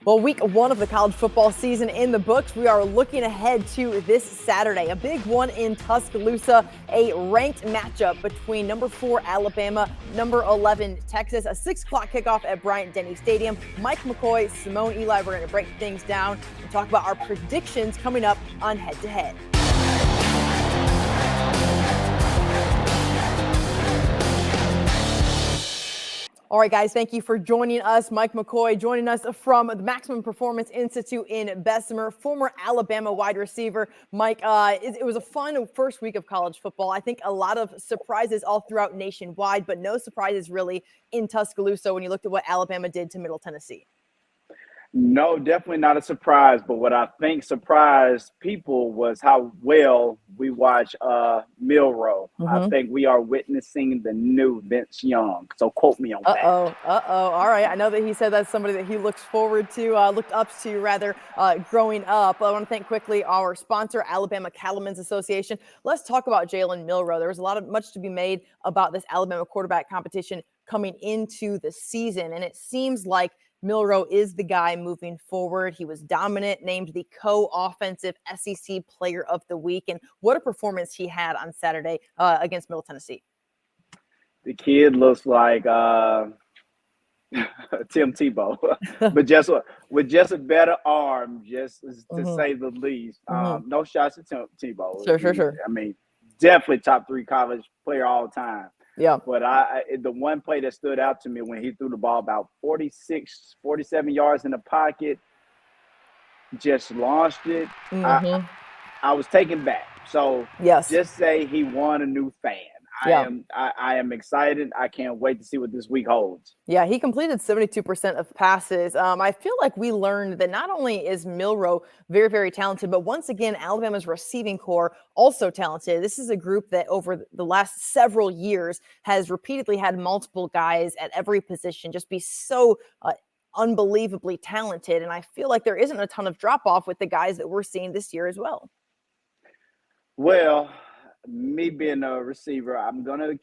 Well, week one of the college football season in the books. We are looking ahead to this Saturday, a big one in Tuscaloosa, a ranked matchup between number 4 Alabama, number 11 Texas, a 6 o'clock kickoff at Bryant-Denny Stadium. Mike McCoy, Simone Eli, we're going to break things down and talk about our predictions coming up on Head to Head. All right, guys, thank you for joining us. Mike McCoy joining us from the Maximum Performance Institute in Bessemer, former Alabama wide receiver. Mike, it was a fun first week of college football. I think a lot of surprises all throughout nationwide, but no surprises really in Tuscaloosa when you looked at what Alabama did to Middle Tennessee. No, definitely not a surprise. But what I think surprised people was how well we watched Milroe. I think we are witnessing the new Vince Young. So quote me on that. All right. I know that he said that's somebody that he looks forward to, looked up to rather, growing up. I want to thank quickly our sponsor, Alabama Cattlemen's Association. Let's talk about Jalen Milroe. There was much to be made about this Alabama quarterback competition coming into the season, and it seems like Milroe is the guy moving forward. He was dominant, named the co-offensive SEC Player of the Week. And what a performance he had on Saturday against Middle Tennessee. The kid looks like Tim Tebow, but with just a better arm, just to say the least. No shots at Tim Tebow. Sure. I mean, definitely top 3 college player all time. Yeah. But the one play that stood out to me when he threw the ball about 46, 47 yards in the pocket, just launched it. I was taken back. So yes, just say he won a new fan. I am excited. I can't wait to see what this week holds. Yeah, he completed 72% of passes. I feel like we learned that not only is Milroe very, very talented, but once again, Alabama's receiving core also talented. This is a group that over the last several years has repeatedly had multiple guys at every position just be so unbelievably talented. And I feel like there isn't a ton of drop off with the guys that we're seeing this year as well. Well, me being a receiver, I'm gonna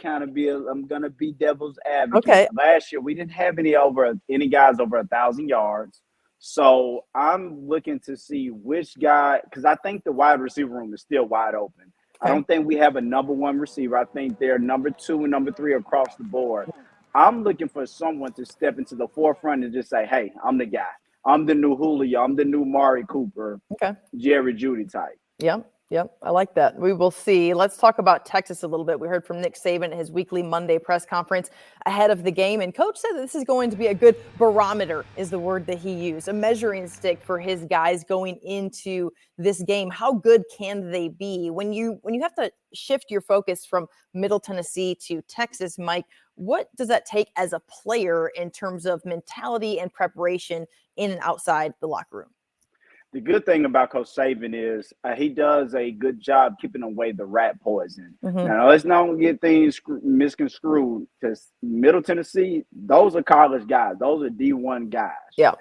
be devil's advocate. Okay. Last year we didn't have any guys over 1,000 yards, so I'm looking to see which guy, because I think the wide receiver room is still wide open. Okay. I don't think we have a number 1 receiver. I think they're number 2 and number 3 across the board. I'm looking for someone to step into the forefront and just say, "Hey, I'm the guy. I'm the new Julio. I'm the new Mari Cooper, Jerry Jeudy type." Yep, I like that. We will see. Let's talk about Texas a little bit. We heard from Nick Saban at his weekly Monday press conference ahead of the game, and Coach said that this is going to be a good barometer, is the word that he used, a measuring stick for his guys going into this game. How good can they be? When you have to shift your focus from Middle Tennessee to Texas, Mike, what does that take as a player in terms of mentality and preparation in and outside the locker room? The good thing about Coach Saban is he does a good job keeping away the rat poison. Now, let's not get things misconstrued, because Middle Tennessee, those are college guys. Those are D1 guys. Yeah.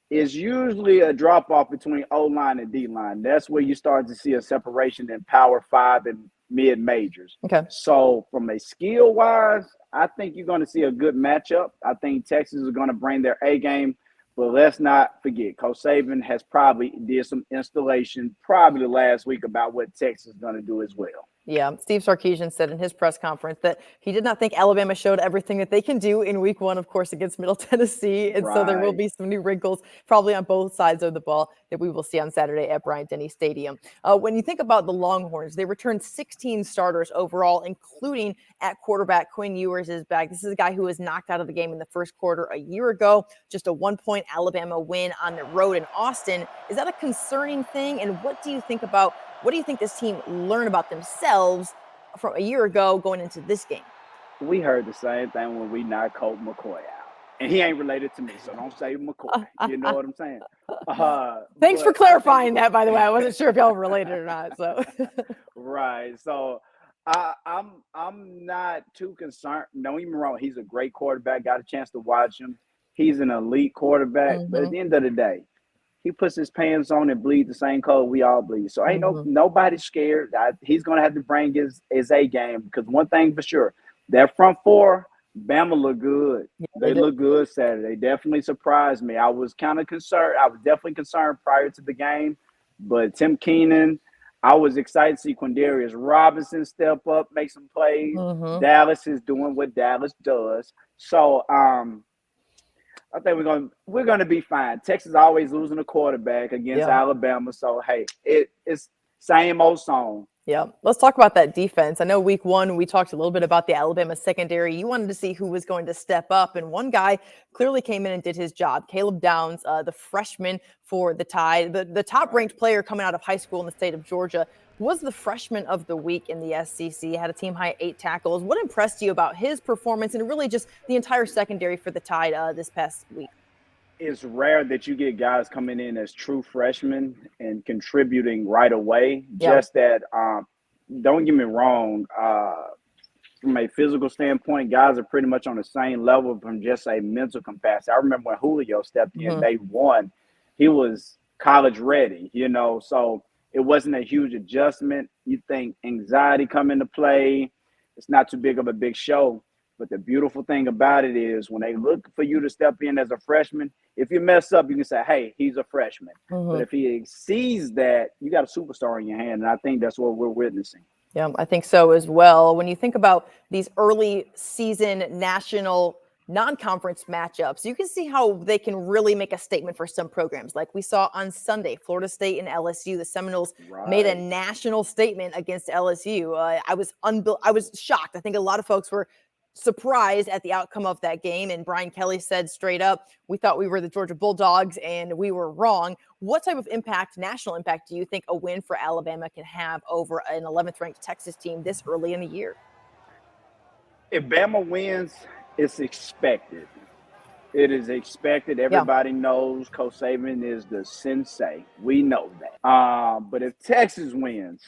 It's usually a drop-off between O-line and D-line. That's where you start to see a separation in Power 5 and mid-majors. Okay. So from a skill-wise, I think you're going to see a good matchup. I think Texas is going to bring their A-game. But let's not forget, Coach Saban has probably did some installation probably last week about what Texas is going to do as well. Yeah, Steve Sarkisian said in his press conference that he did not think Alabama showed everything that they can do in week 1, of course, against Middle Tennessee. And so there will be some new wrinkles probably on both sides of the ball that we will see on Saturday at Bryant-Denny Stadium. When you think about the Longhorns, they returned 16 starters overall, including at quarterback. Quinn Ewers is back. This is a guy who was knocked out of the game in the first quarter a year ago. Just a 1-point Alabama win on the road in Austin. Is that a concerning thing? And what do you think this team learned about themselves from a year ago going into this game? We heard the same thing when we knocked Colt McCoy out. And he ain't related to me, so don't say McCoy. You know what I'm saying? Thanks for clarifying that, by the way. I wasn't sure if y'all were related or not. So right. So I'm not too concerned. Don't get me wrong. He's a great quarterback. Got a chance to watch him. He's an elite quarterback. But at the end of the day, he puts his pants on and bleed the same color we all bleed. So ain't nobody scared. He's going to have to bring his A game, because one thing for sure, that front 4, Bama look good. Yeah, They look good Saturday. They definitely surprised me. I was kind of concerned. I was definitely concerned prior to the game, but Tim Keenan, I was excited to see Quindarius Robinson step up, make some plays. Mm-hmm. Dallas is doing what Dallas does. So I think we're gonna be fine. Texas always losing a quarterback against Yeah. Alabama. So hey, it's same old song. Yeah. Let's talk about that defense. I know week one, we talked a little bit about the Alabama secondary. You wanted to see who was going to step up, and one guy clearly came in and did his job. Caleb Downs, the freshman for the Tide, the top ranked player coming out of high school in the state of Georgia, was the freshman of the week in the SEC, had a team high 8 tackles. What impressed you about his performance and really just the entire secondary for the Tide this past week? It's rare that you get guys coming in as true freshmen and contributing right away. Yeah. Just that, don't get me wrong, from a physical standpoint, guys are pretty much on the same level from just a mental capacity. I remember when Julio stepped in day one, he was college ready, so it wasn't a huge adjustment. You think anxiety come into play. It's not too big of a big show. But the beautiful thing about it is when they look for you to step in as a freshman, if you mess up, you can say, hey, he's a freshman. But if he exceeds that, you got a superstar in your hand. And I think that's what we're witnessing. Yeah, I think so as well. When you think about these early season national non-conference matchups, you can see how they can really make a statement for some programs. Like we saw on Sunday, Florida State and LSU, the Seminoles made a national statement against LSU. I was shocked. I think a lot of folks were surprised at the outcome of that game. And Brian Kelly said straight up, we thought we were the Georgia Bulldogs and we were wrong. What type of impact, national impact, do you think a win for Alabama can have over an 11th ranked Texas team this early in the year? If Bama wins, it's expected. It is expected. Everybody knows Coach Saban is the sensei. We know that. But if Texas wins,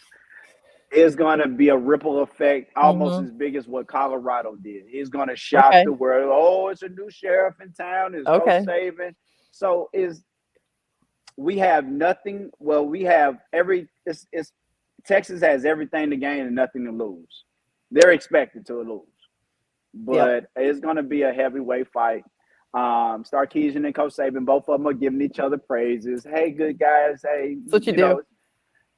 it's going to be a ripple effect almost as big as what Colorado did. It's going to shock the world. Oh, it's a new sheriff in town. It's Coach Saban. So we have nothing. Well, we have Texas has everything to gain and nothing to lose. They're expected to lose. But it's going to be a heavyweight fight. Sarkisian and Coach Saban, both of them are giving each other praises. Hey, good guys. Hey, that's what you do.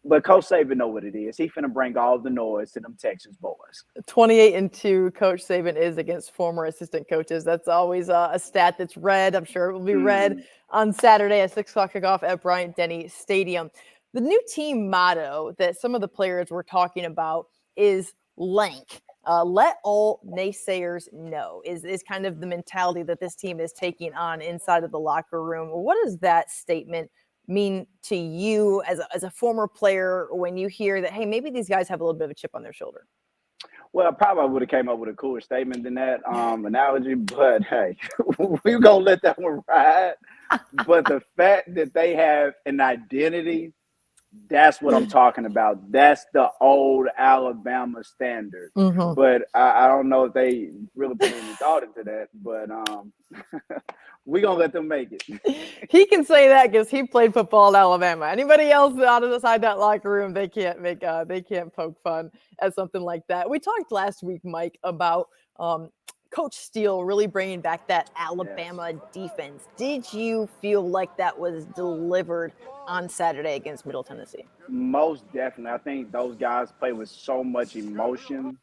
But Coach Saban know what it is. He finna bring all the noise to them Texas boys. 28-2, Coach Saban is against former assistant coaches. That's always a stat that's read. I'm sure it will be read on Saturday at 6 o'clock kickoff at Bryant-Denny Stadium. The new team motto that some of the players were talking about is LANK. Let all naysayers know is kind of the mentality that this team is taking on inside of the locker room. What does that statement mean to you as a former player when you hear that, hey, maybe these guys have a little bit of a chip on their shoulder? Well, I probably would have came up with a cooler statement than that analogy, but hey, we're going to let that one ride. But the fact that they have an identity, that's what I'm talking about. That's the old Alabama standard. But I don't know if they really put any thought into that, but we're going to let them make it. He can say that because he played football at Alabama. Anybody else outside that locker room, they can't poke fun at something like that. We talked last week, Mike, about Coach Steele really bringing back that Alabama defense. Did you feel like that was delivered on Saturday against Middle Tennessee? Most definitely. I think those guys play with so much emotion.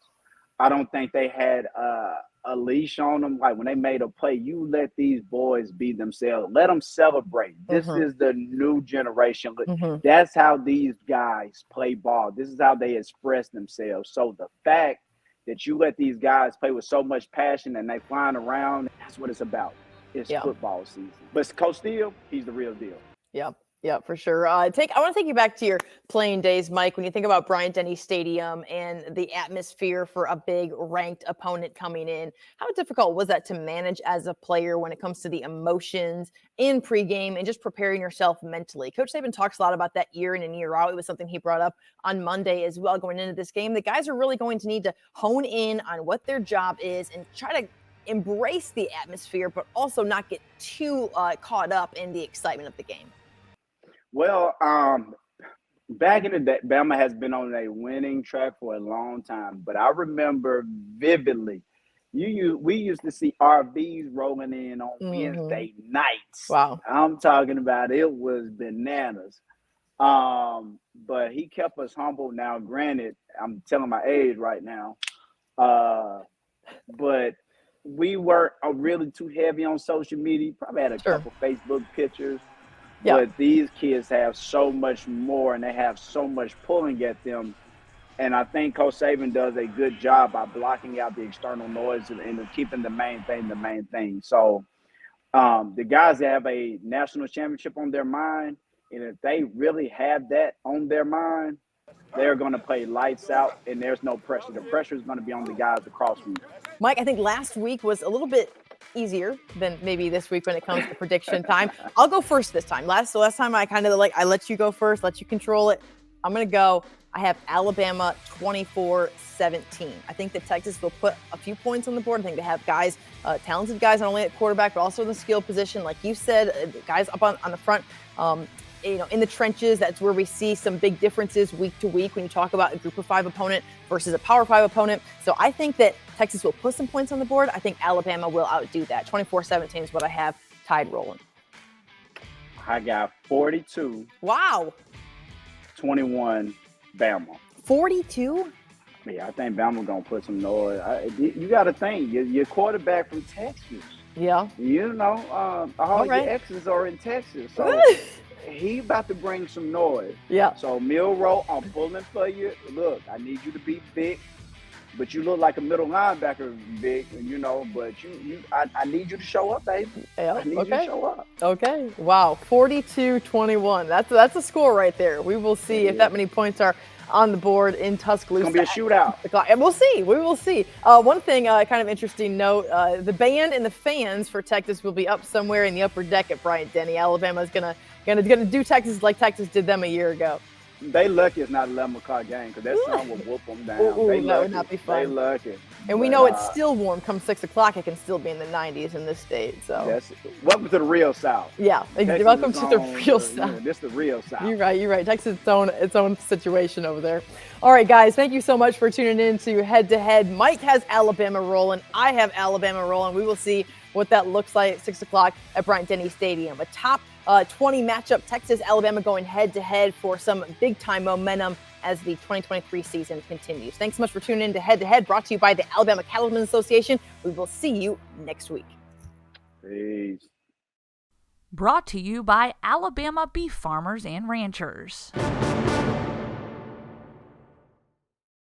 I don't think they had a leash on them. Like when they made a play, you let these boys be themselves. Let them celebrate. This is the new generation. That's how these guys play ball. This is how they express themselves. So the fact that you let these guys play with so much passion and they flying around, that's what it's about. It's football season. But Coach Steele, he's the real deal. Yeah, for sure. I want to take you back to your playing days, Mike. When you think about Bryant-Denny Stadium and the atmosphere for a big ranked opponent coming in, how difficult was that to manage as a player when it comes to the emotions in pregame and just preparing yourself mentally? Coach Saban talks a lot about that year in and year out. It was something he brought up on Monday as well going into this game. The guys are really going to need to hone in on what their job is and try to embrace the atmosphere, but also not get too caught up in the excitement of the game. Well, back in the day, Bama has been on a winning track for a long time, but I remember vividly We used to see RVs rolling in on Mhm. Wednesday nights. Wow. I'm talking about it was bananas. But he kept us humble. Now, granted, I'm telling my age right now. Uh, but we were really too heavy on social media. Probably had a Sure. couple Facebook pictures, Yeah. but these kids have so much more and they have so much pulling at them. And I think Coach Saban does a good job by blocking out the external noise and keeping the main thing the main thing. So the guys that have a national championship on their mind, and if they really have that on their mind, they're going to play lights out, and there's no pressure. The pressure is going to be on the guys across from Mike, I think last week was a little bit easier than maybe this week when it comes to prediction time. I'll go first this time. Last time I kind of I let you go first, let you control it. I'm going to go. I have Alabama 24-17. I think that Texas will put a few points on the board. I think they have guys, talented guys, not only at quarterback, but also in the skill position. Like you said, guys up on the front, in the trenches. That's where we see some big differences week to week when you talk about a group of 5 opponent versus a power 5 opponent. So I think that Texas will put some points on the board. I think Alabama will outdo that. 24-17 is what I have. Tide rolling. I got 42. Wow. 21 Bama. 42? Yeah, I think Bama gonna put some noise. You got to think your quarterback from Texas. Yeah. You know, all your exes are in Texas, so he about to bring some noise. Yeah. So Milroe, I'm pulling for you. Look, I need you to be big, but you look like a middle linebacker, big, you know. But I need you to show up, baby. Yeah. I need you to show up. Okay. Wow. 42-21. That's a score right there. We will see if that many points are on the board in Tuscaloosa. It's going to be a shootout. And we'll see. We will see. One thing, kind of interesting note, the band and the fans for Texas will be up somewhere in the upper deck at Bryant-Denny. Alabama's gonna do Texas like Texas did them a year ago. They lucky it's not an 11 o'clock game because that song will whoop them down. That would not be fun. They lucky. And we know it's still warm. Come 6 o'clock, it can still be in the 90s in this state. So welcome to the real South. Yeah, Texas welcome to the real South. This is the real South. You're right. Texas its own situation over there. All right, guys, thank you so much for tuning in to Head to Head. Mike has Alabama rolling. I have Alabama rolling. We will see what that looks like at 6 o'clock at Bryant-Denny Stadium. A top 20 matchup, Texas, Alabama going head to head for some big time momentum as the 2023 season continues. Thanks so much for tuning in to Head, brought to you by the Alabama Cattlemen Association. We will see you next week. Peace. Brought to you by Alabama Beef Farmers and Ranchers.